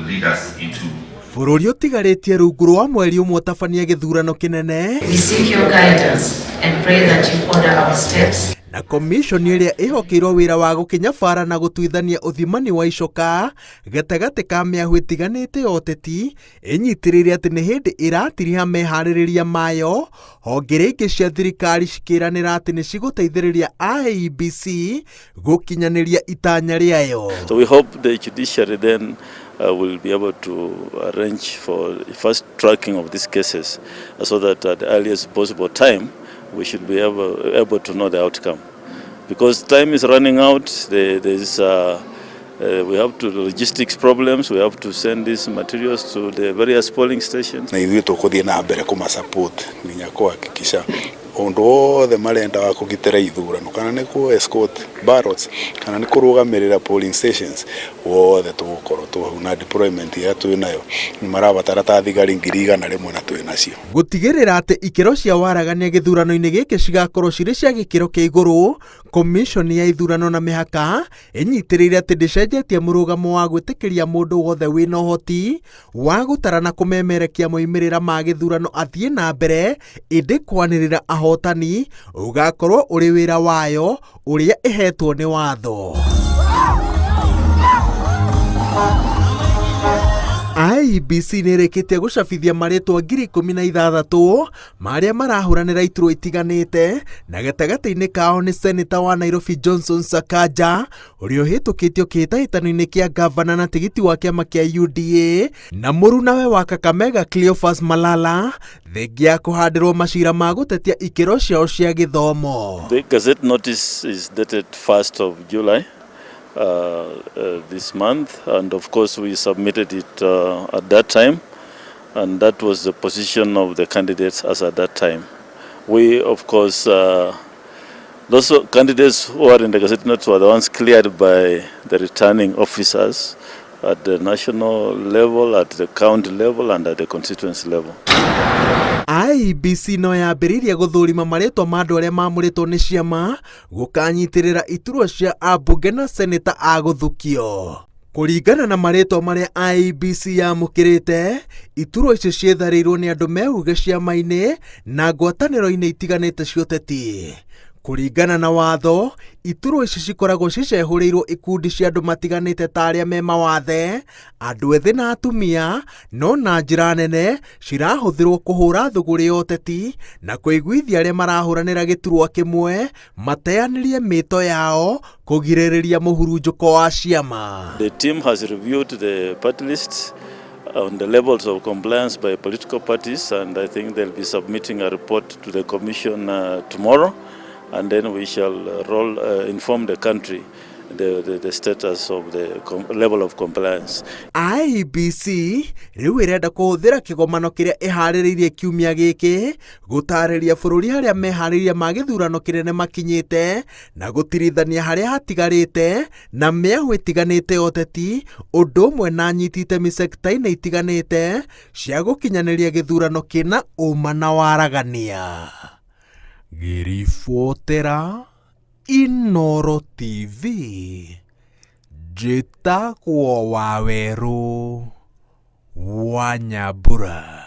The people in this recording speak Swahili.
lead us into. Bũrũri ũtigarĩtie rungu rwa mweri ũmwe ũtabania gĩthurano kĩnene. We seek your guidance and pray that you order our steps. Na komishoni ĩrĩa ĩhokeirwo wĩra wa gũkinya bara na gũtuithania ũthimani wa icoka gatagatĩ ka mĩahũ ĩtiganĩte ya ũteti ĩnyitĩrĩire atĩ nĩ hĩndĩ ĩratiriha meharĩrĩria mayo, honge ingĩ cia thirikari cikĩranĩra atĩ nĩ cigũteithĩrĩria IEBC gũkinyanĩria itanya rĩayo. So we hope the judiciary then will be able to arrange for first tracking of these cases so that at the earliest possible time we should be able to know the outcome. Because time is running out, we have to logistics problems, we have to send these materials to the various polling stations. Na ithuĩ tũkũthiĩ na mbere kuma support nginya kuhakikisha ũndũ wothe marenda wa kũgitĩra ithurano kana nĩ ku escort ballots kana nĩ kũrũgamĩrĩra polling stations wothe tũgũkorwo tũhau na deployment ya twĩ nayo nĩ marabatara ta thigari 100,000 na twĩ nacio. Gũtigĩrĩra atĩ ikĩro cia waragania gĩthurano-inĩ gĩkĩ cigakorwo cirĩ cia gĩkĩro kĩa igũrũ, komishoni ya ithurano na mĩhaka ĩnyitĩrĩire atĩ ndĩcenjetie mũrũgamo wa gwĩtĩkĩria mũndũ wothe wĩna ũhoti wa gũtara na kũmemerekia moimĩrĩra ma gĩthurano athiĩ na mbere, ĩndĩ kwanĩrĩra ahotani ũgakorwo ũrĩ wĩra wayo ũrĩa ĩhetwo nĩ watho. IEBC nĩrĩkĩtie gũcabithia marĩtwa 16,000 marĩa marahũranĩra iturwa itiganĩte, na gatagatĩ-inĩ kao nĩ seneta wa Nairobi Johnson Sakaja ũrĩa ũhĩtũkĩtio kĩhĩtahĩtano-inĩ kĩa gavana na tigiti wa kĩama kĩa UDA, na mũrunawe wa Kakamega Cleophas Malala thengia ya kũhandĩrwo macira ma gũtetia ikĩro ciao cia gĩthomo. The Gazette notice is dated 1st of July. This month, and of course we submitted it at that time, and that was the position of the candidates as at that time. We of course those candidates who are in the Gazette notice were the ones cleared by the returning officers at the national level, at the county level, and at the constituency level. IEBC no yambĩrĩirie gũthũrima marĩtwa ma andũ arĩa mamũrĩtwo nĩ ciama gũkanyitĩrĩra iturwa cia ambunge na seneta a gũthukio. Kũringana na marĩtwa marĩa IEBC yamũkĩrĩte, iturwa icio cietharĩirwo nĩ andũ mehuge ciama-inĩ na ngwatanĩro-inĩ itiganĩte cia ũteti. Kũringana na watho, iturwa ici cikoragwo cicehũrĩirwo ikundi cia andũ matiganĩte ta arĩa me mawathe, andũ ethĩ na atumia, no na njĩra nene cirahũthĩrwo kũhũra thũgũrĩ ya ũteti na kũiguithia arĩa marahũranĩra gĩturwa kĩmwe mateanĩrie mĩto yao kũgirĩrĩria mũhurunjũko wa ciama. The team has reviewed the party lists on the levels of compliance by political parties, and I think they'll be submitting a report to the commission tomorrow. And then we shall inform the country the status of the level of compliance. IEBC rĩu ĩrenda kũhũthĩra kĩgomano kĩrĩa ĩharĩrĩirie kiumia gĩkĩ gũtarĩria bũrũri harĩa meharĩrĩria ma gĩthurano kĩnene makinyĩte na gũtirithania harĩa hatigarĩte na mĩahũ ĩtiganĩte ya ũteti, ũndũ ũmwe na nyiti itemi sekta-inĩ itiganĩte cia gũkinyanĩria gĩthurano kĩna ũma na waragania. Ngĩribotera Inooro TV, njĩtagwo Wawerũ wa Nyambura.